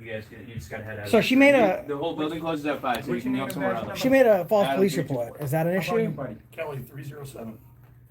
You just gotta head out. So she made The whole building closes at 5, so you can go somewhere else. She made a false police report. Is that an issue? Kelly 307.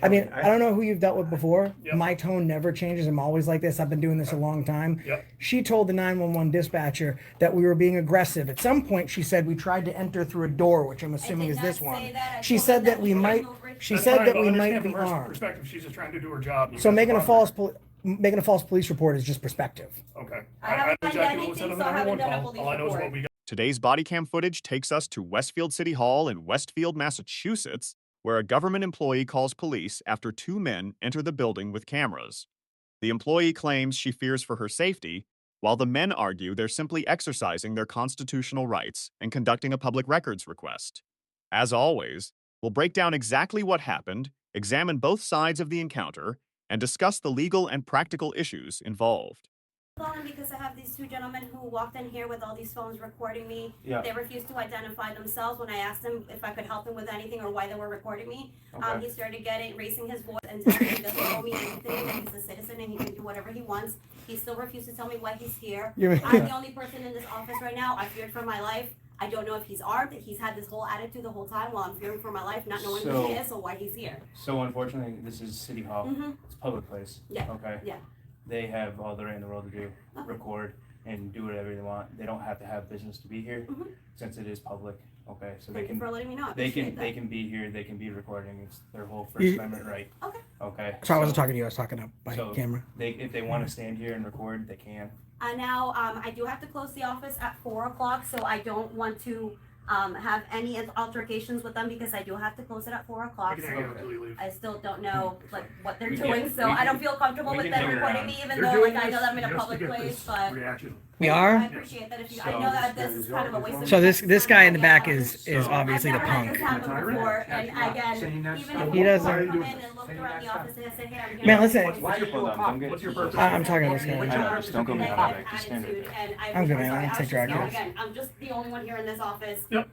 I mean, I don't know who you've dealt with before. Yep. My tone never changes. I'm always like this. I've been doing this a long time. Yep. She told the 911 dispatcher that we were being aggressive. At some point, she said we tried to enter through a door, which I'm assuming is this one. She said that we might. She said that we might be armed. Perspective, she's just trying to do her job. So making a false police report is just perspective. Okay. I haven't done exactly what was said anything, on so the I haven't 911 done a call. police All I know is what report. we got. Today's body cam footage takes us to Westfield City Hall in Westfield, Massachusetts, where a government employee calls police after 2 men enter the building with cameras. The employee claims she fears for her safety, while the men argue they're simply exercising their constitutional rights and conducting a public records request. As always, we'll break down exactly what happened, examine both sides of the encounter, and discuss the legal and practical issues involved. Calling because I have these 2 gentlemen who walked in here with all these phones recording me. Yeah. They refused to identify themselves when I asked them if I could help them with anything or why they were recording me. Okay. He started raising his voice and telling me he doesn't owe me anything, that he's a citizen and he can do whatever he wants. He still refused to tell me why he's here. I'm the only person in this office right now. I feared for my life. I don't know if he's armed. He's had this whole attitude the whole time while I'm fearing for my life, not knowing who he is or why he's here. So unfortunately, this is City Hall. Mm-hmm. It's a public place. Yeah. Okay. Yeah. They have all the right in the world to do, Okay. record and do whatever they want. They don't have to have business to be here, Mhm. since it is public. Okay, so Thank they you for can letting me know. I they appreciate can that. be here. They can be recording. It's their whole First You- Amendment right. Okay. Okay. So I wasn't talking to you. I was talking to my So camera. if they want to stand here and record, they can. Now, I do have to close the office at 4 o'clock, so I don't want to have any altercations with them because I do have to close it at 4 We o'clock. can hang out until you leave. I still don't know what they're We doing, can- so we I don't can- feel comfortable we with can them hang recording around. me, even They're though doing like I know that I'm in a this public just to get place, this but reaction. We I are. appreciate that if you, So- I know that this is kind of a waste of So this time. guy in the back is I've obviously the never had this punk. happen before, and again, even if He you doesn't- come in and looked around the office and I said, hey, I'm here. Man, listen. What's your purpose? What's your purpose? I'm talking to this guy. What's your purpose? Don't go Negative behind my back. Just stand attitude, right and I'm good, man. sorry, I don't was take just, directions. again, I'm just the only one here in this office. Yep.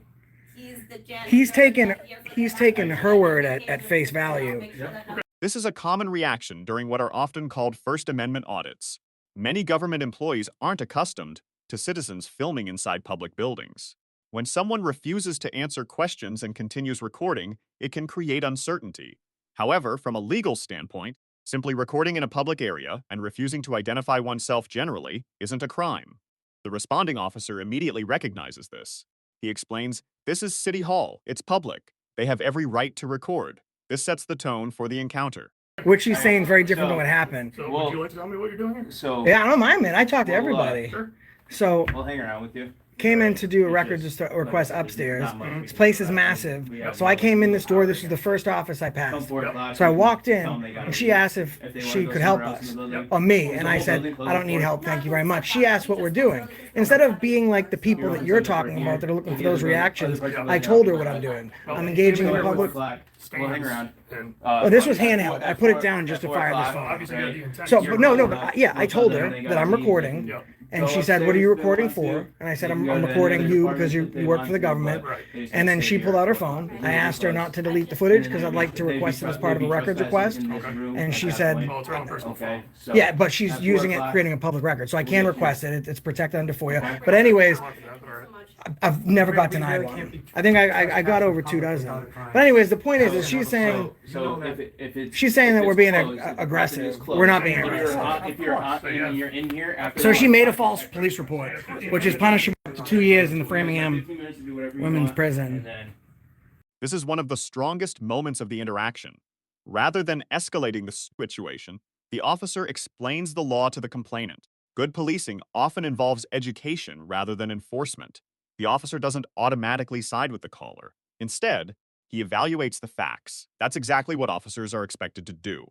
He's the janitor. He's taken here for he's the taken house. her word at Make face sure- value. make sure that This is a common reaction during what are often called First Amendment audits. Many government employees aren't accustomed to citizens filming inside public buildings. When someone refuses to answer questions and continues recording, it can create uncertainty. However, from a legal standpoint, simply recording in a public area and refusing to identify oneself generally isn't a crime. The responding officer immediately recognizes this. He explains, "This is City Hall. It's public. They have every right to record." This sets the tone for the encounter. What she's saying is very different than what happened. So Well- would you like to tell me what you're doing here? So Yeah, I don't mind, man. I talk to Well, everybody. Sure. So we'll hang around with you. came in to do a It's record just, request like, upstairs. not much we This can place do is about it. massive. We have So I came in this door. hours. This was the first office I Come passed. 4 o'clock, So I we can walked in tell them they gotta and she leave. asked if If they she wanna go could help somewhere else us. in the building, Or me, close and the I whole said, building, close I the don't need doors. help, thank you very much. She asked what we're doing. Instead of being like the people that you're talking about that are looking for those reactions, I told her what I'm doing. I'm engaging in We'll public. hang around. And Oh, this was handheld. I put it down just to fire this phone. obviously, you have the intent. So, to- but no, but yeah, I told her that I'm recording. Yeah. And she said, what are you recording for? And I said, I'm recording you because you work for the government. Right. And then she pulled out her phone. I asked her not to delete the footage because I'd like to request it as part of a records request. And she said, Well, it's her own personal phone. yeah, but she's using it, creating a public record. So I can request it. It's protected under FOIA. But anyways, All right. I've never got denied one. I think I got over 2 dozen. But anyways, the point is she's saying, So if it's she's saying that we're being closed, if aggressive. it's closed, We're not being if you're aggressive. If you're in here after. So she made a false police report, which is punishable up to 2 years in the Framingham Women's Prison. This is one of the strongest moments of the interaction. Rather than escalating the situation, the officer explains the law to the complainant. Good policing often involves education rather than enforcement. The officer doesn't automatically side with the caller. Instead, he evaluates the facts. That's exactly what officers are expected to do.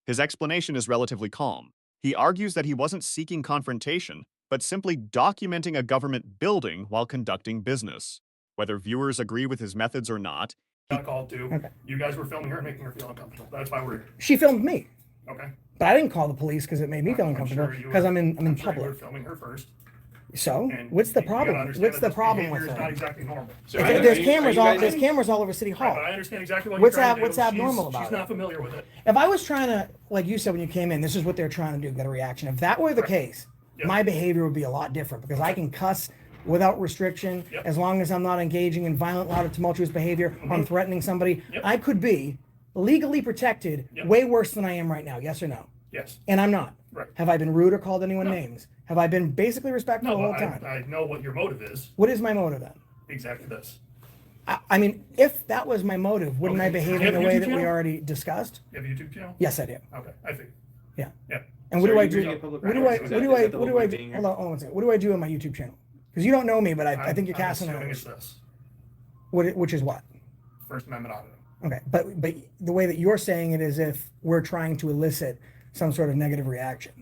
His explanation is relatively calm. He argues that he wasn't seeking confrontation, but simply documenting a government building while conducting business. Whether viewers agree with his methods or not, Got called to. Okay. You guys were filming her and making her feel uncomfortable. That's why we're here. She filmed me, Okay. but I didn't call the police because it made me feel uncomfortable sure you because were- I'm in sure you were public. filming her first. So And what's the you gotta problem? understand What's that the this problem with behavior is not her? exactly normal. So There's cameras all over City Right, Hall. but I understand exactly what What's you're trying to do. what's abnormal about She's it? not familiar with it. If I was trying to, like you said when you came in, this is what they're trying to do, get a reaction. If that were the case, Yep. my behavior would be a lot different because I can cuss without restriction Yep. as long as I'm not engaging in violent, loud, or tumultuous behavior or I'm threatening somebody. Yep. I could be legally protected Yep. way worse than I am right now. Yes or no? Yes. And I'm not. Right. Have I been rude or called anyone No. names? Have I been basically respectful No, the whole but time? I know what your motive is. What is my motive then? Exactly this. I mean, if that was my motive, wouldn't I Okay. behave Do you in the have a way YouTube that we channel? already discussed? You have a YouTube channel? Yes, I do. Okay, I think. Yeah. Yeah. And what So do are I you do? doing a public What do I? record? What Is do that I? the What whole do I? point being here? Hold on one second. What do I do on my YouTube channel? Because you don't know me, but I think you're casting I'm assuming it's out. this. Which is what? First Amendment auditing. Okay, but the way that you're saying it is if we're trying to elicit some sort of negative reaction.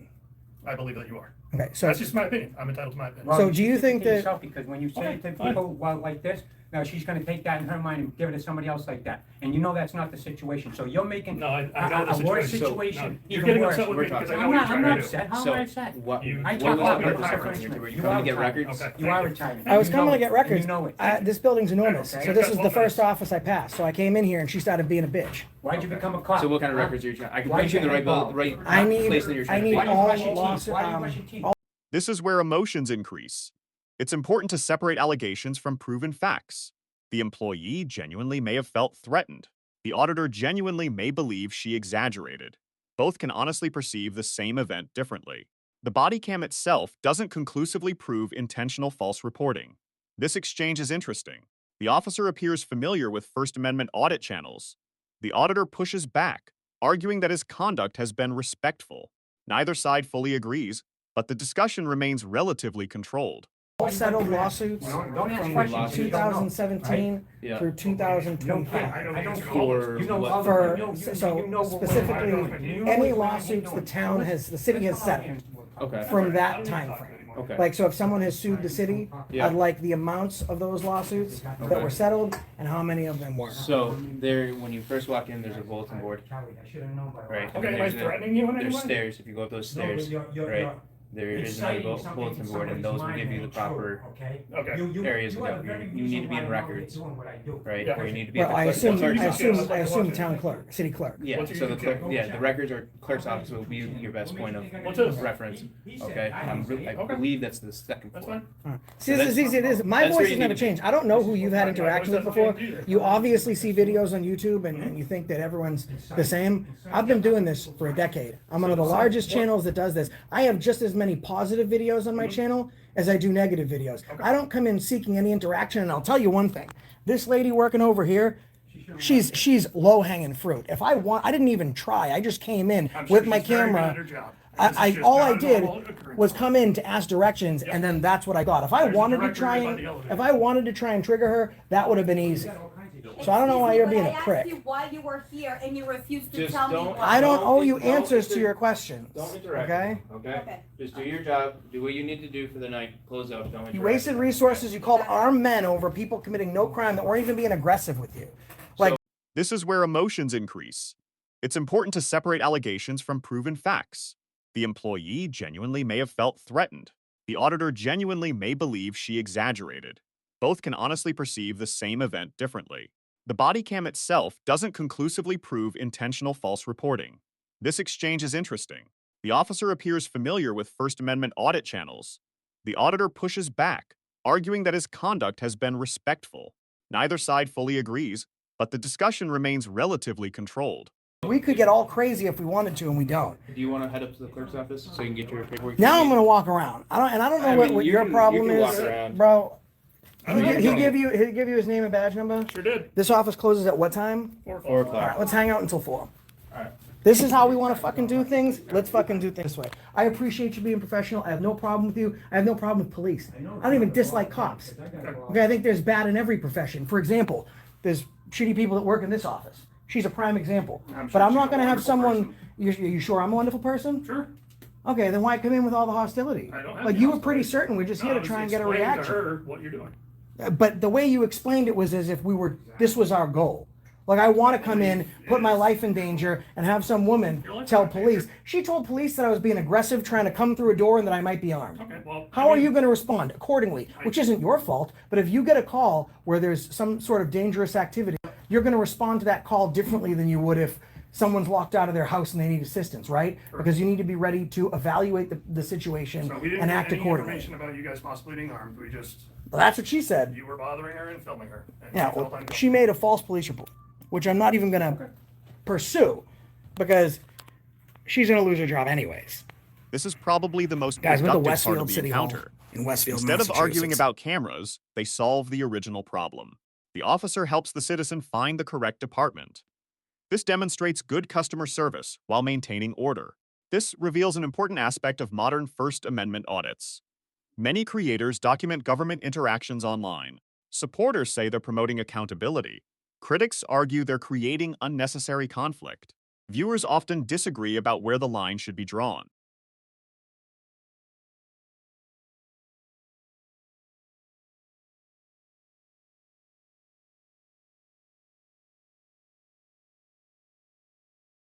I believe that you are. Okay, so That's just my opinion. I'm entitled to my opinion. So do you keep it think to that- yourself, because when you say it to fine. people like this, now she's gonna take that in her mind and give it to somebody else like that, and you know that's not the situation. So you're making No, I know the a worse situation. situation No, you're even getting worse. upset with me We're because I talking- know I'm what not. you're I'm trying not to do. upset. How am So, I upset? what, You- I what talk was about the your purpose of retirement. bringing you? Were you You coming are to get retired. records? Okay. I You Thank are you. retired. I was You coming know to it, get and records. You know it. This building's enormous, Okay. so this is the 12 first minutes. office I passed. So I came in here and she started being a bitch. Why'd you become a cop? So what kind of Huh? records are you trying? I can Why'd put you in the get right, involved? right I need place that you're I trying to need be. Why do you all brush your teeth? lawsuits. Why do you brush your teeth? This is where emotions increase. It's important to separate allegations from proven facts. The employee genuinely may have felt threatened. The auditor genuinely may believe she exaggerated. Both can honestly perceive the same event differently. The body cam itself doesn't conclusively prove intentional false reporting. This exchange is interesting. The officer appears familiar with First Amendment audit channels. The auditor pushes back, arguing that his conduct has been respectful. Neither side fully agrees, but the discussion remains relatively controlled. All settled lawsuits Don't ask from questions you don't know, 2017 Yeah. through No, 2025. I don't For you know what? all the- For, you know- so you know what- specifically, you know any what- lawsuits the town has, the city has settled Okay. from that time frame. Okay. Like, so if someone has sued the city, Yeah. I'd like the amounts of those lawsuits that Okay. were settled and how many of them were. So there, when you first walk in, there's a bulletin board, right? And Okay, then am I there's threatening you in any there's way? stairs. If you go up those stairs, right? There is another bulletin board, and those will give you the proper Okay. areas that you need to be in records, right? Yeah. Or you need to be Well, at I the assume, clerk's I office. assume town clerk, city clerk. Yeah, What's your so the YouTube clerk, channel? yeah, the records or clerk's office will be your best point of What's this? reference. Okay, I Okay. believe that's the second That's floor. fine. See, So this is easy. This my that's where voice you has never need to be. changed. I don't know who you've had interaction with before. Either. You obviously see videos on YouTube and you think that everyone's the same. I've been doing this for a decade. I'm one of the largest channels that does this. I have just as many positive videos on my channel as I do negative videos. I don't come in seeking any interaction, and I'll tell you one thing. This lady working over here, she's low hanging fruit. If I want, I didn't even try. I just came in I'm sure with my she's very good at camera. her job. This is I just all not I a did normal occurrence. was come in to ask directions, and then that's what I got. If I There's a wanted to directory try by and the elevator. if I wanted to try and trigger her, that would have been easy. So I don't know why you're being a I prick. asked you why you were here and you refused to Just tell me don't- why. I don't owe you Don't answers to inter- your questions. Don't interrupt. Okay? Okay? Okay. Just do your job, do what you need to do for the night, close up, don't interrupt. You wasted resources. You called armed men over people committing no crime that weren't even being aggressive with you. Like, This is where emotions increase. It's important to separate allegations from proven facts. The employee genuinely may have felt threatened. The auditor genuinely may believe she exaggerated. Both can honestly perceive the same event differently. The body cam itself doesn't conclusively prove intentional false reporting. This exchange is interesting. The officer appears familiar with First Amendment audit channels. The auditor pushes back, arguing that his conduct has been respectful. Neither side fully agrees, but the discussion remains relatively controlled. we could get all crazy if we wanted to, and we don't. Do you want to head up to the clerk's office so you can get your paperwork? Now I'm gonna walk around. I don't know I what, mean, what you your can- problem you can is, walk around. bro. I don't have a He problem. give you his name and badge number. Sure did. This office closes at what time? 4 4 All right, o'clock. let's hang out until 4. Alright. This is how we want to fucking do things. Let's fucking do things this way. I appreciate you being professional. I have no problem with you. I have no problem with police. I don't even dislike cops. Okay, I think there's bad in every profession. For example, there's shitty people that work in this office. She's a prime example. I'm But sure I'm she's not a going to have wonderful someone. You sure I'm a wonderful person? Sure. Okay, then why come in with all the hostility? I don't have Like any you were hostility. pretty certain we're just here No, I to was try and get a explaining to reaction. her what you're doing. But the way you explained it was as if this was our goal. Like I want to come in, put my life in danger, and have some woman tell police. She told police that I was being aggressive, trying to come through a door, and that I might be armed. Okay, well. How are you going to respond accordingly? Which isn't your fault, but if you get a call where there's some sort of dangerous activity, you're going to respond to that call differently than you would if someone's locked out of their house and they need assistance, right? Because you need to be ready to evaluate the situation So we didn't and get act any accordingly. information about you guys possibly being armed. We just, Well, that's what she said. you were bothering her and filming her. And Yeah, she felt well, uncomfortable. she made a false police report, which I'm not even gonna pursue because she's gonna lose her job anyways. This is probably the most Guys, went to productive part Westfield of the City Hall encounter. in Westfield, Instead of arguing Massachusetts. about cameras, they solve the original problem. The officer helps the citizen find the correct department. This demonstrates good customer service while maintaining order. This reveals an important aspect of modern First Amendment audits. Many creators document government interactions online. Supporters say they're promoting accountability. Critics argue they're creating unnecessary conflict. Viewers often disagree about where the line should be drawn.